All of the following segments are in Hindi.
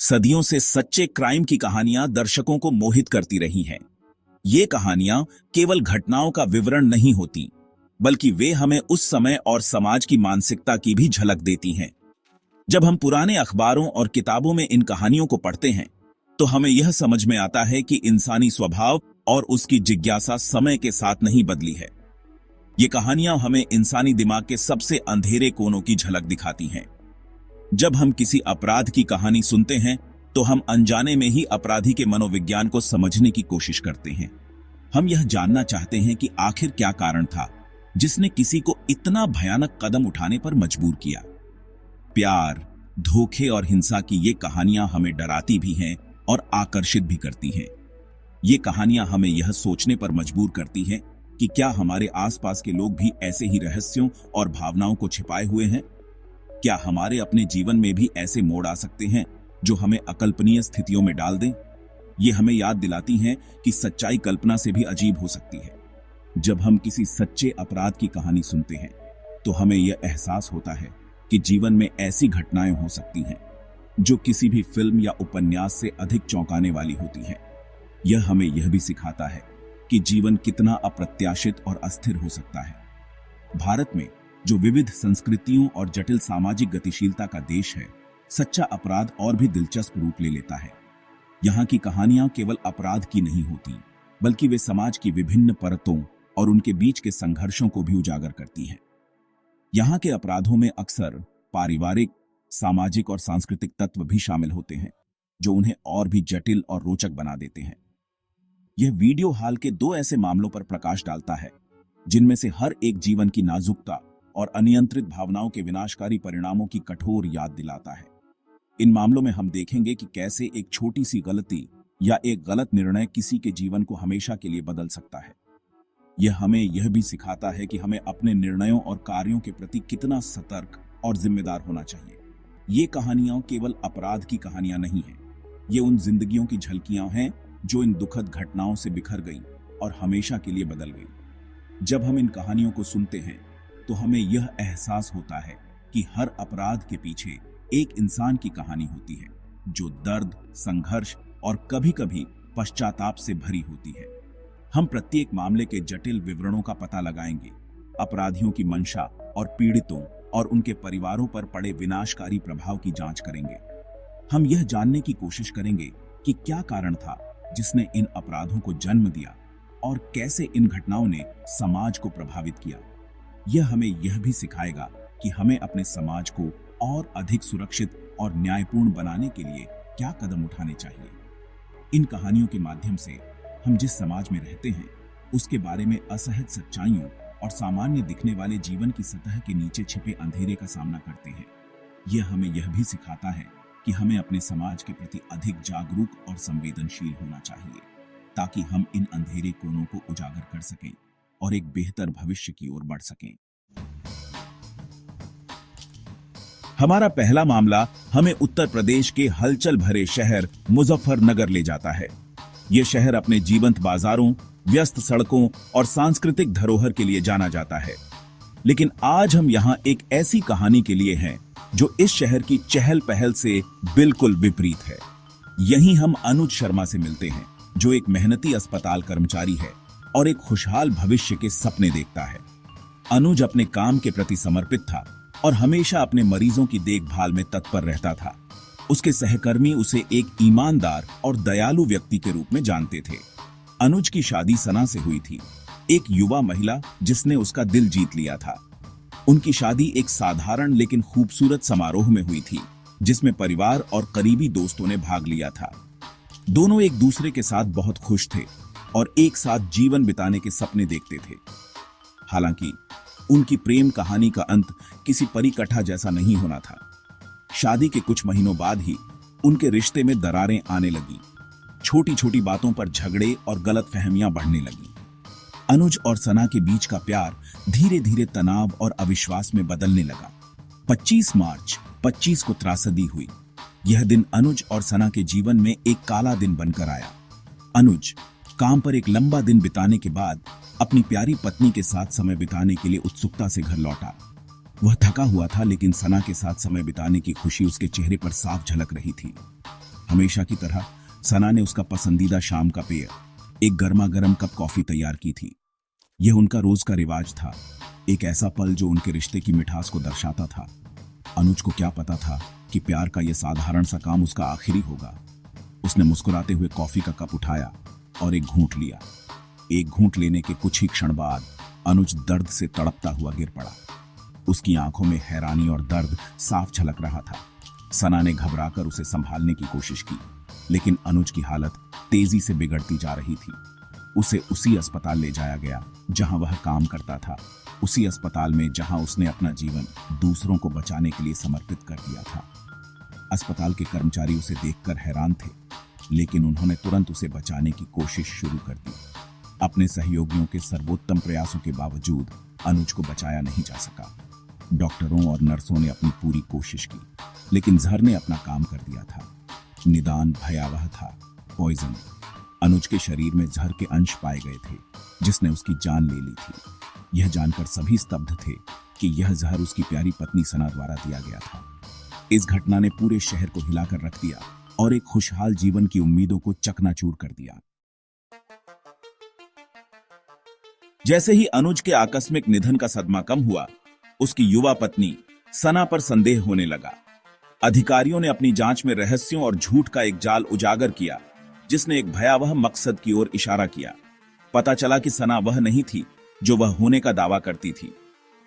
सदियों से सच्चे क्राइम की कहानियां दर्शकों को मोहित करती रही हैं। ये कहानियां केवल घटनाओं का विवरण नहीं होती, बल्कि वे हमें उस समय और समाज की मानसिकता की भी झलक देती हैं। जब हम पुराने अखबारों और किताबों में इन कहानियों को पढ़ते हैं, तो हमें यह समझ में आता है कि इंसानी स्वभाव और उसकी जिज्ञासा समय के साथ नहीं बदली है। ये कहानियां हमें इंसानी दिमाग के सबसे अंधेरे कोनों की झलक दिखाती हैं। जब हम किसी अपराध की कहानी सुनते हैं, तो हम अनजाने में ही अपराधी के मनोविज्ञान को समझने की कोशिश करते हैं। हम यह जानना चाहते हैं कि आखिर क्या कारण था जिसने किसी को इतना भयानक कदम उठाने पर मजबूर किया। प्यार, धोखे और हिंसा की ये कहानियां हमें डराती भी हैं और आकर्षित भी करती हैं। ये कहानियां हमें यह सोचने पर मजबूर करती हैं कि क्या हमारे आसपास के लोग भी ऐसे ही रहस्यों और भावनाओं को छिपाए हुए हैं। क्या हमारे अपने जीवन में भी ऐसे मोड़ आ सकते हैं जो हमें अकल्पनीय स्थितियों में डाल दें। ये हमें याद दिलाती हैं कि सच्चाई कल्पना से भी अजीब हो सकती है। जब हम किसी सच्चे अपराध की कहानी सुनते हैं, तो हमें यह एहसास होता है कि जीवन में ऐसी घटनाएं हो सकती हैं जो किसी भी फिल्म या उपन्यास से अधिक चौंकाने वाली होती हैं। यह हमें यह भी सिखाता है कि जीवन कितना अप्रत्याशित और अस्थिर हो सकता है। भारत में, जो विविध संस्कृतियों और जटिल सामाजिक गतिशीलता का देश है, सच्चा अपराध और भी दिलचस्प रूप ले लेता है। यहाँ की कहानियां केवल अपराध की नहीं होती, बल्कि वे समाज की विभिन्न परतों और उनके बीच के संघर्षों को भी उजागर करती हैं। यहाँ के अपराधों में अक्सर पारिवारिक, सामाजिक और सांस्कृतिक तत्व भी शामिल होते हैं, जो उन्हें और भी जटिल और रोचक बना देते हैं। यह वीडियो हाल के दो ऐसे मामलों पर प्रकाश डालता है, जिनमें से हर एक जीवन की नाजुकता और अनियंत्रित भावनाओं के विनाशकारी परिणामों की कठोर याद दिलाता है। इन मामलों में हम देखेंगे कि कैसे एक छोटी सी गलती या एक गलत निर्णय किसी के जीवन को हमेशा के लिए बदल सकता है। यह हमें यह भी सिखाता है कि हमें अपने निर्णयों और कार्यों के प्रति कितना सतर्क और जिम्मेदार होना चाहिए। ये कहानियां केवल अपराध की कहानियां नहीं हैं। ये उन जिंदगियों की झलकियां हैं जो इन दुखद घटनाओं से बिखर गई और हमेशा के लिए बदल गई। जब हम इन कहानियों को सुनते हैं, तो हमें यह एहसास होता है कि हर अपराध के पीछे एक इंसान की कहानी होती है, जो दर्द, संघर्ष और कभी-कभी पश्चाताप से भरी होती है। हम प्रत्येक मामले के जटिल विवरणों का पता लगाएंगे, अपराधियों की मंशा और पीड़ितों और उनके परिवारों पर पड़े विनाशकारी प्रभाव की जांच करेंगे। हम यह जानने की कोशिश करेंगे कि क्या कारण था जिसने इन अपराधों को जन्म दिया और कैसे इन घटनाओं ने समाज को प्रभावित किया। यह हमें यह भी सिखाएगा कि हमें अपने समाज को और अधिक सुरक्षित और न्यायपूर्ण बनाने के लिए क्या कदम उठाने चाहिए। इन कहानियों के माध्यम से हम जिस समाज में रहते हैं, उसके बारे में असहज सच्चाइयों और सामान्य दिखने वाले जीवन की सतह के नीचे छिपे अंधेरे का सामना करते हैं। यह हमें यह भी सिखाता है कि हमें अपने समाज के प्रति अधिक जागरूक और संवेदनशील होना चाहिए, ताकि हम इन अंधेरे कोनों को उजागर कर सकें और एक बेहतर भविष्य की ओर बढ़ सकें। हमारा पहला मामला हमें उत्तर प्रदेश के हलचल भरे शहर मुजफ्फरनगर ले जाता है। यह शहर अपने जीवंत बाजारों, व्यस्त सड़कों और सांस्कृतिक धरोहर के लिए जाना जाता है। लेकिन आज हम यहाँ एक ऐसी कहानी के लिए हैं जो इस शहर की चहल पहल से बिल्कुल विपरीत है। यहीं हम अनुज शर्मा से मिलते हैं, जो एक मेहनती अस्पताल कर्मचारी है और एक खुशहाल भविष्य के सपने देखता है। अनुज अपने काम के प्रति समर्पित था और हमेशा अपने मरीजों की देखभाल में तत्पर रहता था। उसके सहकर्मी उसे एक ईमानदार और दयालु व्यक्ति के रूप में जानते थे। अनुज की शादी सना से हुई थी, एक युवा महिला जिसने उसका दिल जीत लिया था। उनकी शादी एक साधारण लेकिन खूबसूरत समारोह में हुई थी, जिसमें परिवार और करीबी दोस्तों ने भाग लिया था। दोनों एक दूसरे के साथ बहुत खुश थे और एक साथ जीवन बिताने के सपने देखते थे। हालांकि उनकी प्रेम कहानी का अंत किसी परिकथा जैसा नहीं होना था। शादी के कुछ महीनों बाद ही उनके रिश्ते में दरारें आने लगी। छोटी छोटी बातों पर झगड़े और गलतफहमियां बढ़ने लगी। अनुज और सना के बीच का प्यार धीरे धीरे तनाव और अविश्वास में बदलने लगा। 25 मार्च 25 को त्रासदी हुई। यह दिन अनुज और सना के जीवन में एक काला दिन बनकर आया। अनुज काम पर एक लंबा दिन बिताने के बाद अपनी प्यारी पत्नी के साथ समय बिताने के लिए उत्सुकता से घर लौटा। वह थका हुआ था, लेकिन सना के साथ समय बिताने की खुशी उसके चेहरे पर साफ झलक रही थी। हमेशा की तरह सना ने उसका पसंदीदा शाम का पेय, एक गर्मा गर्म कप कॉफी तैयार की थी। यह उनका रोज का रिवाज था, एक ऐसा पल जो उनके रिश्ते की मिठास को दर्शाता था। अनुज को क्या पता था कि प्यार का यह साधारण सा काम उसका आखिरी होगा। उसने मुस्कुराते हुए कॉफी का कप उठाया और एक घूंट लिया। एक घूंट लेने के कुछ ही क्षण बाद अनुज दर्द से तड़पता हुआ गिर पड़ा। उसकी आंखों में हैरानी और दर्द साफ झलक रहा था। सना ने घबराकर उसे संभालने की कोशिश की, लेकिन अनुज की हालत तेजी से बिगड़ती जा रही थी। उसे उसी अस्पताल ले जाया गया जहां वह काम करता था, उसी अस्पताल में जहां उसने अपना जीवन दूसरों को बचाने के लिए समर्पित कर दिया था। अस्पताल के कर्मचारी उसे देखकर हैरान थे, लेकिन उन्होंने तुरंत उसे बचाने की कोशिश शुरू कर दी। अपने सहयोगियों के सर्वोत्तम प्रयासों के बावजूद अनुज को बचाया नहीं जा सका। डॉक्टरों और नर्सों ने अपनी पूरी कोशिश की, लेकिन जहर ने अपना काम कर दिया था। निदान भयावह था, पॉइजन। अनुज के शरीर में जहर के अंश पाए गए थे, जिसने उसकी जान ले ली थी। यह जानकर सभी स्तब्ध थे कि यह जहर उसकी प्यारी पत्नी सना द्वारा दिया गया था। इस घटना ने पूरे शहर को हिलाकर रख दिया और एक खुशहाल जीवन की उम्मीदों को चकनाचूर कर दिया। जैसे ही अनुज के आकस्मिक निधन का सदमा कम हुआ, उसकी युवा पत्नी सना पर संदेह होने लगा। अधिकारियों ने अपनी जांच में रहस्यों और झूठ का एक जाल उजागर किया, जिसने एक भयावह मकसद की ओर इशारा किया। पता चला कि सना वह नहीं थी जो वह होने का दावा करती थी।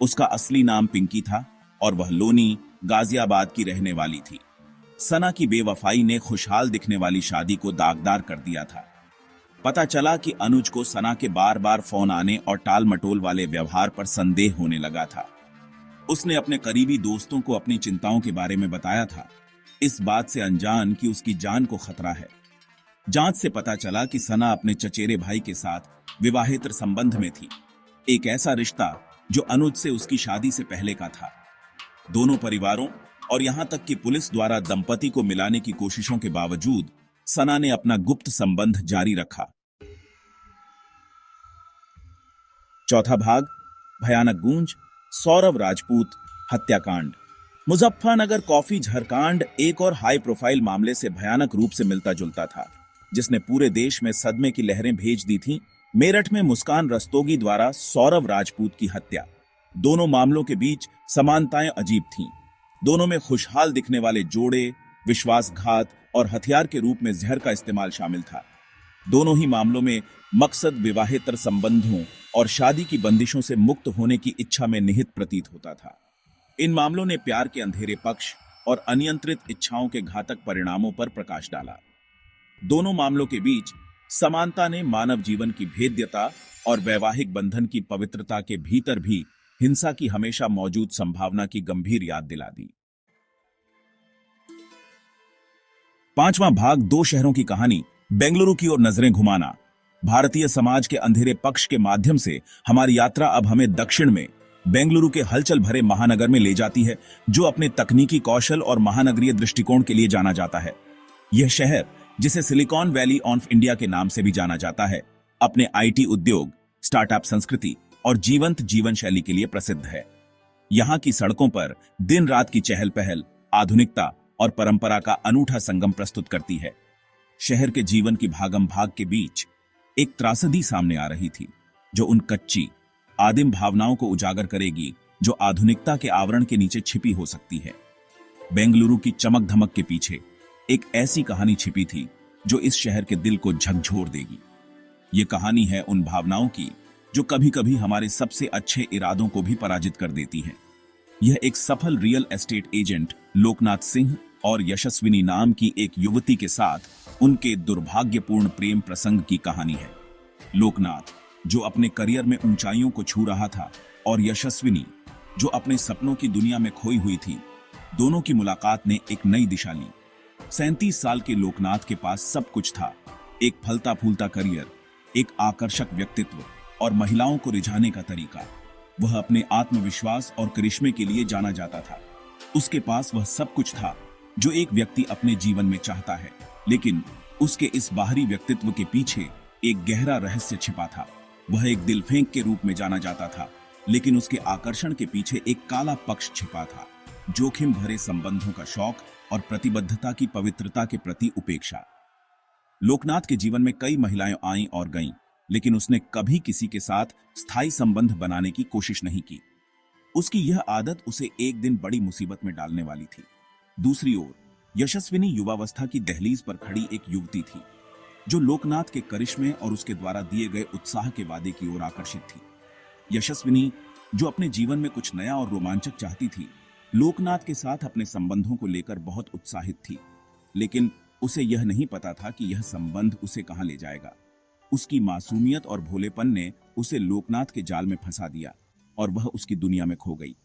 उसका असली नाम पिंकी था और वह लोनी, गाजियाबाद की रहने वाली थी। सना की बेवफाई ने खुशहाल दिखने वाली शादी को दागदार कर दिया था। पता चला कि अनुज को सना के बार बार फोन आने और टाल मटोल वाले व्यवहार पर संदेह होने लगा था। उसने अपने करीबी दोस्तों को अपनी चिंताओं के बारे में बताया था, इस बात से अनजान कि उसकी जान को खतरा है। जांच से पता चला कि सना अपने चचेरे भाई के साथ विवाहेतर संबंध में थी, एक ऐसा रिश्ता जो अनुज से उसकी शादी से पहले का था। दोनों परिवारों और यहां तक कि पुलिस द्वारा दंपति को मिलाने की कोशिशों के बावजूद सना ने अपना गुप्त संबंध जारी रखा। चौथा भाग, भयानक गूंज, सौरव राजपूत हत्याकांड। मुजफ्फरनगर कॉफी झरकांड एक और हाई प्रोफाइल मामले से भयानक रूप से मिलता जुलता था, जिसने पूरे देश में सदमे की लहरें भेज दी थीं। मेरठ में मुस्कान रस्तोगी द्वारा सौरव राजपूत की हत्या। दोनों मामलों के बीच समानताएं अजीब थीं। दोनों में खुशहाल दिखने वाले जोड़े, विश्वासघात और हथियार के रूप में जहर का इस्तेमाल शामिल था। दोनों ही मामलों में मकसद विवाहेतर संबंधों और शादी की बंदिशों से मुक्त होने की इच्छा में निहित प्रतीत होता था। इन मामलों ने प्यार के अंधेरे पक्ष और अनियंत्रित इच्छाओं के घातक परिणामों पर प्रकाश डाला। दोनों मामलों के बीच समानता ने मानव जीवन की भेद्यता और वैवाहिक बंधन की पवित्रता के भीतर भी हिंसा की हमेशा मौजूद संभावना की गंभीर याद दिला दी। पांचवां भाग, दो शहरों की कहानी, बेंगलुरु की ओर नजरें घुमाना। भारतीय समाज के अंधेरे पक्ष के माध्यम से हमारी यात्रा अब हमें दक्षिण में बेंगलुरु के हलचल भरे महानगर में ले जाती है, जो अपने तकनीकी कौशल और महानगरीय दृष्टिकोण के लिए जाना जाता है। यह शहर, जिसे सिलिकॉन वैली ऑफ इंडिया के नाम से भी जाना जाता है, अपने आईटी उद्योग, स्टार्टअप संस्कृति और जीवंत जीवन शैली के लिए प्रसिद्ध है। यहाँ की सड़कों पर दिन रात की चहल पहल आधुनिकता और परंपरा का अनूठा संगम प्रस्तुत करती है। शहर के जीवन की भागम भाग के बीच एक त्रासदी सामने आ रही थी, जो उन कच्ची आदिम भावनाओं को उजागर करेगी जो आधुनिकता के आवरण के नीचे छिपी हो सकती है। बेंगलुरु की चमक धमक के पीछे एक ऐसी कहानी छिपी थी जो इस शहर के दिल को झकझोर देगी। ये कहानी है उन भावनाओं की जो कभी कभी हमारे सबसे अच्छे इरादों को भी पराजित कर देती हैं। यह एक सफल real estate agent Loknath Singh और यशस्विनी नाम की एक युवती के साथ उनके दुर्भाग्यपूर्ण प्रेम प्रसंग की कहानी है। लोकनाथ, जो अपने करियर में ऊंचाइयों को छू रहा था, और यशस्विनी, जो अपने सपनों की दुनिया में खोई हुई थी, दोनों की मुलाकात ने एक नई दिशा ली। 37 साल के लोकनाथ के पास सब कुछ था, एक फलता फूलता करियर, एक आकर्षक व्यक्तित्व और महिलाओं को रिझाने का तरीका। वह अपने आत्मविश्वास और करिश्मे के लिए जाना जाता था। उसके पास वह सब कुछ था जो एक व्यक्ति अपने जीवन में चाहता है, लेकिन उसके इस बाहरी व्यक्तित्व के पीछे एक गहरा रहस्य छिपा था। वह एक दिलफेंक के रूप में जाना जाता था, लेकिन उसके आकर्षण के पीछे एक काला पक्ष छिपा था। जोखिम भरे संबंधों का शौक, और प्रतिबद्धता की पवित्रता के प्रति उपेक्षा। लोकनाथ के जीवन में कई महिलाएं आईं और गईं, लेकिन उसने कभी किसी के साथ स्थायी संबंध बनाने की कोशिश नहीं की। उसकी यह आदत उसे एक दिन बड़ी मुसीबत में डालने वाली थी। दूसरी ओर यशस्विनी युवावस्था की दहलीज पर खड़ी एक युवती थी, जो लोकनाथ के करिश्मे और उसके द्वारा दिए गए उत्साह के वादे की ओर आकर्षित थी। यशस्विनी, जो अपने जीवन में कुछ नया और रोमांचक चाहती थी, लोकनाथ के साथ अपने संबंधों को लेकर बहुत उत्साहित थी, लेकिन उसे यह नहीं पता था कि यह संबंध उसे कहां ले जाएगा। उसकी मासूमियत और भोलेपन ने उसे लोकनाथ के जाल में फंसा दिया और वह उसकी दुनिया में खो गई।